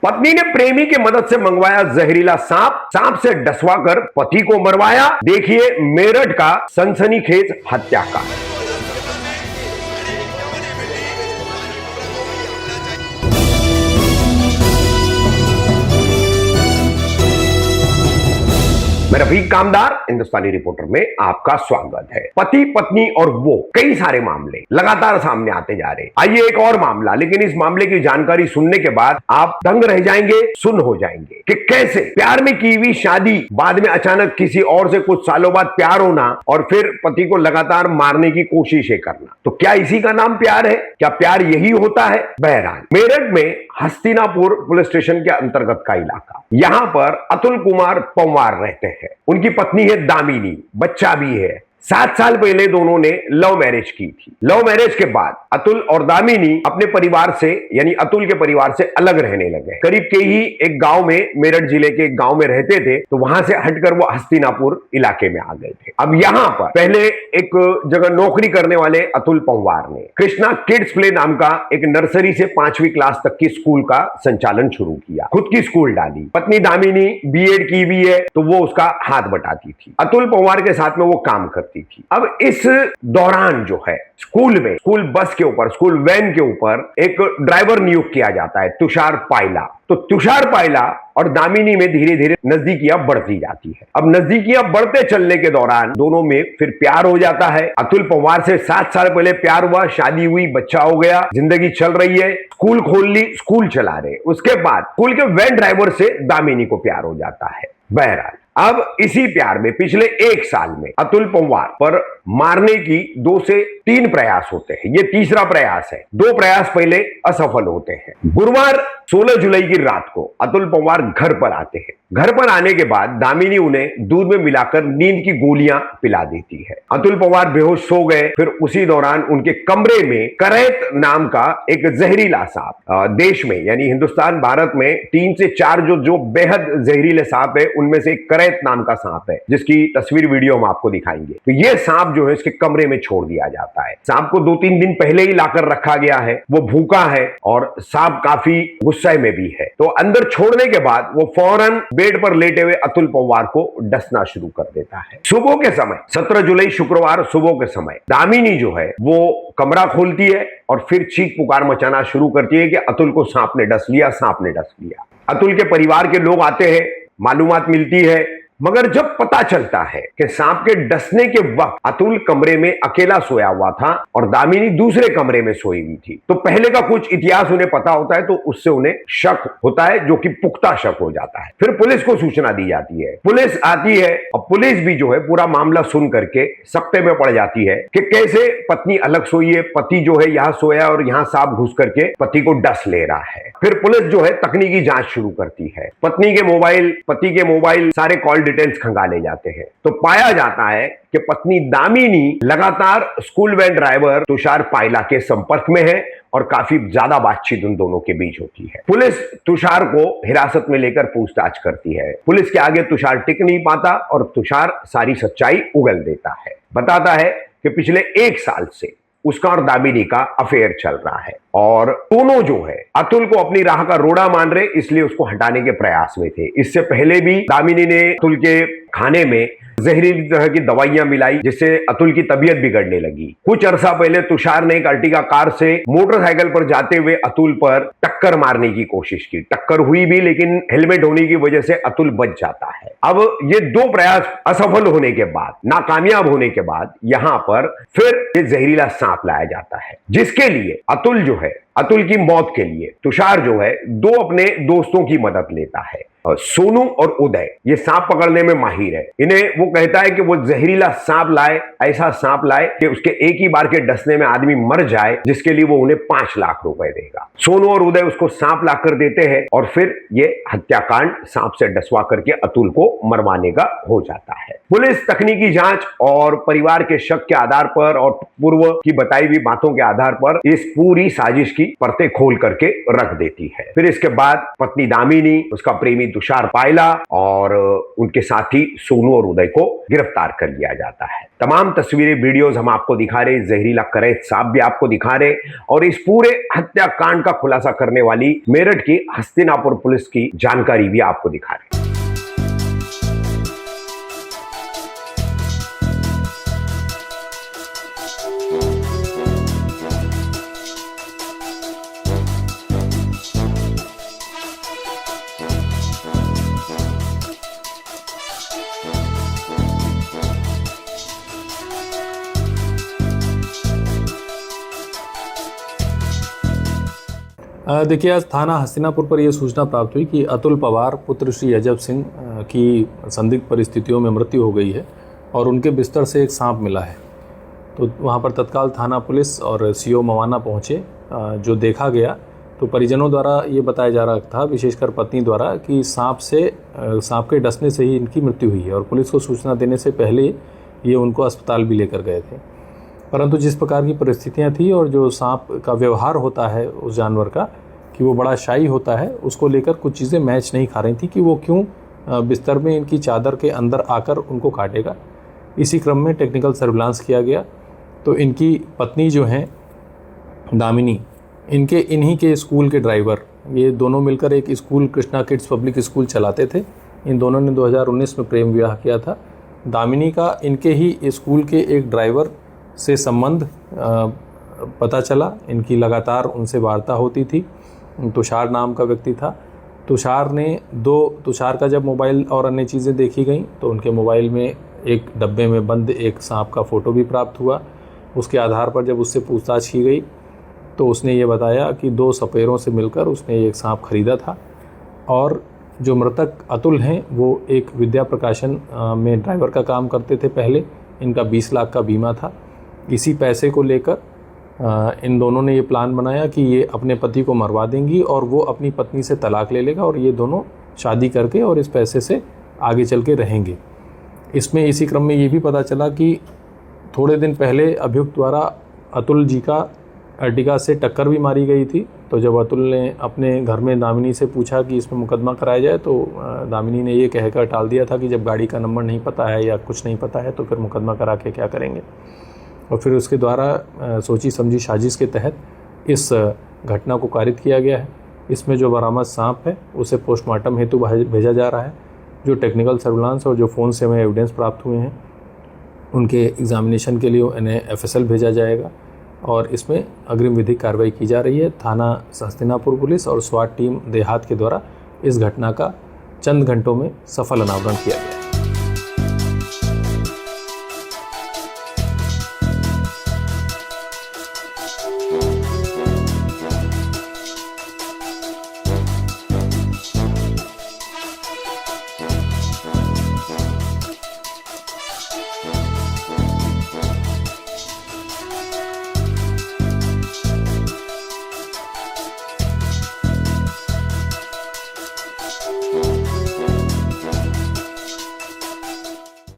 पत्नी ने प्रेमी की मदद से मंगवाया जहरीला सांप, सांप से डसवा कर पति को मरवाया। देखिए मेरठ का सनसनीखेज हत्याकांड। मैं रफीक कामदार हिंदुस्तानी रिपोर्टर में आपका स्वागत है। पति पत्नी और वो कई सारे मामले लगातार सामने आते जा रहे। आइए एक और मामला, लेकिन इस मामले की जानकारी सुनने के बाद आप दंग रह जाएंगे, सुन हो जाएंगे कि कैसे प्यार में की हुई शादी बाद में अचानक किसी और से कुछ सालों बाद प्यार होना और फिर पति को लगातार मारने की कोशिशें करना। तो क्या इसी का नाम प्यार है? क्या प्यार यही होता है? बहरहाल मेरठ में हस्तिनापुर पुलिस स्टेशन के अंतर्गत का इलाका, यहां पर अतुल कुमार पंवार रहते हैं। उनकी पत्नी है दामिनी, बच्चा भी है। 7 साल पहले दोनों ने लव मैरिज की थी। लव मैरिज के बाद अतुल और दामिनी अपने परिवार से यानी अतुल के परिवार से अलग रहने लगे। करीब के ही एक गांव में, मेरठ जिले के एक गांव में रहते थे, तो वहां से हटकर वो हस्तिनापुर इलाके में आ गए थे। अब यहां पर पहले एक जगह नौकरी करने वाले अतुल पंवार ने कृष्णा किड्स प्ले नाम का एक नर्सरी से 5वीं क्लास तक की स्कूल का संचालन शुरू किया। खुद की स्कूल डाली। पत्नी दामिनी बीएड की हुई है, तो वो उसका हाथ बटाती थी। अतुल पंवार के साथ में वो काम करती थी। अब इस दौरान जो है स्कूल में, स्कूल बस के ऊपर, स्कूल वैन के ऊपर एक ड्राइवर नियुक्त किया जाता है, तुषार पायला। तो तुषार पायला और दामिनी में धीरे धीरे नजदीकियां बढ़ती जाती है। अब नजदीकियां बढ़ते चलने के दौरान दोनों में फिर प्यार हो जाता है। अतुल पंवार से 7 साल पहले प्यार हुआ, शादी हुई, बच्चा हो गया, जिंदगी चल रही है, स्कूल खोल ली, स्कूल चला रहे। उसके बाद स्कूल के वैन ड्राइवर से दामिनी को प्यार हो जाता है। बहरहाल अब इसी प्यार में पिछले 1 साल में अतुल पंवार पर मारने की 2 से 3 प्रयास होते हैं। ये तीसरा प्रयास है। 2 प्रयास पहले असफल होते हैं। गुरुवार 16 जुलाई की रात को अतुल पंवार घर पर आते हैं। घर पर आने के बाद दामिनी उन्हें दूध में मिलाकर नींद की गोलियां पिला देती है। अतुल पंवार बेहोश सो गए। फिर उसी दौरान उनके कमरे में करैत नाम का एक जहरीला सांप, देश में यानी हिंदुस्तान भारत में 3 से 4 जो बेहद जहरीले सांप है, उनमें से एक करैत नाम का सांप है, जिसकी तस्वीर वीडियो हम आपको दिखाएंगे। तो यह सांप जो है इसके कमरे में छोड़ दिया जाता है। सांप को 2-3 दिन पहले ही लाकर रखा गया है। वो भूखा है और सांप काफी गुस्से में भी है। तो अंदर छोड़ने के बाद वो फौरन बेड पर लेटे हुए अतुल पंवार को डसना शुरू कर देता है। सुबह के समय 17 जुलाई शुक्रवार सुबह के समय दामिनी जो है वो कमरा खोलती है और फिर चीख पुकार मचाना शुरू करती है कि अतुल को सांप ने डस लिया, सांप ने डस लिया। अतुल के परिवार के लोग आते हैं, मालूमात मिलती है, मगर जब पता चलता है कि सांप के डसने के वक्त अतुल कमरे में अकेला सोया हुआ था और दामिनी दूसरे कमरे में सोई हुई थी, तो पहले का कुछ इतिहास उन्हें पता होता है, तो उससे उन्हें शक होता है, जो कि पुख्ता शक हो जाता है। फिर पुलिस को सूचना दी जाती है। पुलिस आती है और पुलिस भी जो है पूरा मामला सुन करके सकते में पड़ जाती है कि कैसे पत्नी अलग सोई है, पति जो है यहां सोया और यहां सांप घुस करके पति को डस ले रहा है। फिर पुलिस जो है तकनीकी जांच शुरू करती है। पत्नी के मोबाइल, पति के मोबाइल, सारे कॉल डिटेल्स खंगाले जाते हैं। तो पाया जाता है कि पत्नी दामिनी लगातार स्कूल वैन ड्राइवर तुषार पायला के संपर्क में है और काफी ज्यादा बातचीत उन दोनों के बीच होती है। पुलिस तुषार को हिरासत में लेकर पूछताछ करती है। पुलिस के आगे तुषार टिक नहीं पाता और तुषार सारी सच्चाई उगल देता है। बताता है कि पिछले 1 साल से उसका और दामिनी का अफेयर चल रहा है और दोनों जो है अतुल को अपनी राह का रोड़ा मान रहे, इसलिए उसको हटाने के प्रयास में थे। इससे पहले भी दामिनी ने अतुल के खाने में जहरीली तरह की दवाइयां मिलाई, जिससे अतुल की तबीयत बिगड़ने लगी। कुछ अरसा पहले तुषार ने एक अर्टिगा कार से मोटरसाइकिल पर जाते हुए अतुल पर टक्कर मारने की कोशिश की। टक्कर हुई भी, लेकिन हेलमेट होने की वजह से अतुल बच जाता है। अब ये 2 प्रयास असफल होने के बाद, नाकामयाब होने के बाद यहां पर फिर ये जहरीला सांप लाया जाता है, जिसके लिए अतुल जो है, अतुल की मौत के लिए तुषार जो है 2 अपने दोस्तों की मदद लेता है। सोनू और उदय ये सांप पकड़ने में माहिर है। इन्हें वो कहता है कि वो जहरीला सांप लाए, ऐसा सांप लाए कि उसके एक ही बार के डसने में आदमी मर जाए, जिसके लिए वो उन्हें 5 लाख रुपए देगा। सोनू और उदय उसको सांप लाकर देते हैं और फिर ये हत्याकांड सांप से डसवा करके अतुल को मरवाने का हो जाता है। पुलिस तकनीकी जांच और परिवार के शक के आधार पर और पूर्व की बताई हुई बातों के आधार पर इस पूरी साजिश की परतें खोल करके रख देती है। फिर इसके बाद पत्नी दामिनी, उसका प्रेमी तुषार पायला और उनके साथी सोनू और उदय को गिरफ्तार कर लिया जाता है। तमाम तस्वीरें, वीडियोस हम आपको दिखा रहे, जहरीला करैत सांप भी आपको दिखा रहे और इस पूरे हत्याकांड का खुलासा करने वाली मेरठ की हस्तिनापुर पुलिस की जानकारी भी आपको दिखा रहे। देखिए, आज थाना हस्तिनापुर पर यह सूचना प्राप्त हुई कि अतुल पवार पुत्र श्री अजब सिंह की संदिग्ध परिस्थितियों में मृत्यु हो गई है और उनके बिस्तर से एक सांप मिला है। तो वहां पर तत्काल थाना पुलिस और सीओ मवाना पहुंचे। जो देखा गया तो परिजनों द्वारा ये बताया जा रहा था, विशेषकर पत्नी द्वारा, कि सांप के डसने से ही इनकी मृत्यु हुई है और पुलिस को सूचना देने से पहले ये उनको अस्पताल भी लेकर गए थे। परंतु जिस प्रकार की परिस्थितियां थी और जो सांप का व्यवहार होता है उस जानवर का, कि वो बड़ा शाई होता है, उसको लेकर कुछ चीज़ें मैच नहीं खा रही थी कि वो क्यों बिस्तर में इनकी चादर के अंदर आकर उनको काटेगा। इसी क्रम में टेक्निकल सर्विलांस किया गया तो इनकी पत्नी जो हैं दामिनी, इन्हीं के स्कूल के ड्राइवर, ये दोनों मिलकर एक school, Krishna kids public school चलाते थे। इन दोनों ने 2019 में प्रेम विवाह किया था। दामिनी का इनके ही स्कूल के एक ड्राइवर से संबंध पता चला। इनकी लगातार उनसे वार्ता होती थी। तुषार नाम का व्यक्ति था। तुषार का जब मोबाइल और अन्य चीज़ें देखी गई तो उनके मोबाइल में एक डब्बे में बंद एक सांप का फ़ोटो भी प्राप्त हुआ। उसके आधार पर जब उससे पूछताछ की गई तो उसने ये बताया कि 2 सपेरों से मिलकर उसने एक सांप खरीदा था और जो मृतक अतुल हैं वो एक विद्या प्रकाशन में ड्राइवर का काम करते थे पहले। इनका 20 लाख का बीमा था। इसी पैसे को लेकर इन दोनों ने ये प्लान बनाया कि ये अपने पति को मरवा देंगी और वो अपनी पत्नी से तलाक ले लेगा और ये दोनों शादी करके और इस पैसे से आगे चल के रहेंगे। इसमें इसी क्रम में ये भी पता चला कि थोड़े दिन पहले अभियुक्त द्वारा अतुल जी का अर्टिगा से टक्कर भी मारी गई थी। तो जब अतुल ने अपने घर में दामिनी से पूछा कि इसमें मुकदमा कराया जाए तो दामिनी ने ये कहकर टाल दिया था कि जब गाड़ी का नंबर नहीं पता है या कुछ नहीं पता है तो फिर मुकदमा करा के क्या करेंगे। और फिर उसके द्वारा सोची समझी साजिश के तहत इस घटना को कारित किया गया है। इसमें जो बरामद सांप है उसे पोस्टमार्टम हेतु भेजा जा रहा है। जो टेक्निकल सर्विलांस और जो फ़ोन से हमें एविडेंस प्राप्त हुए हैं उनके एग्जामिनेशन के लिए इन्हें FSL भेजा जाएगा और इसमें अग्रिम विधिक कार्रवाई की जा रही है। थाना हस्तिनापुर पुलिस और स्वाट टीम देहात के द्वारा इस घटना का चंद घंटों में सफल अनावरण किया गया।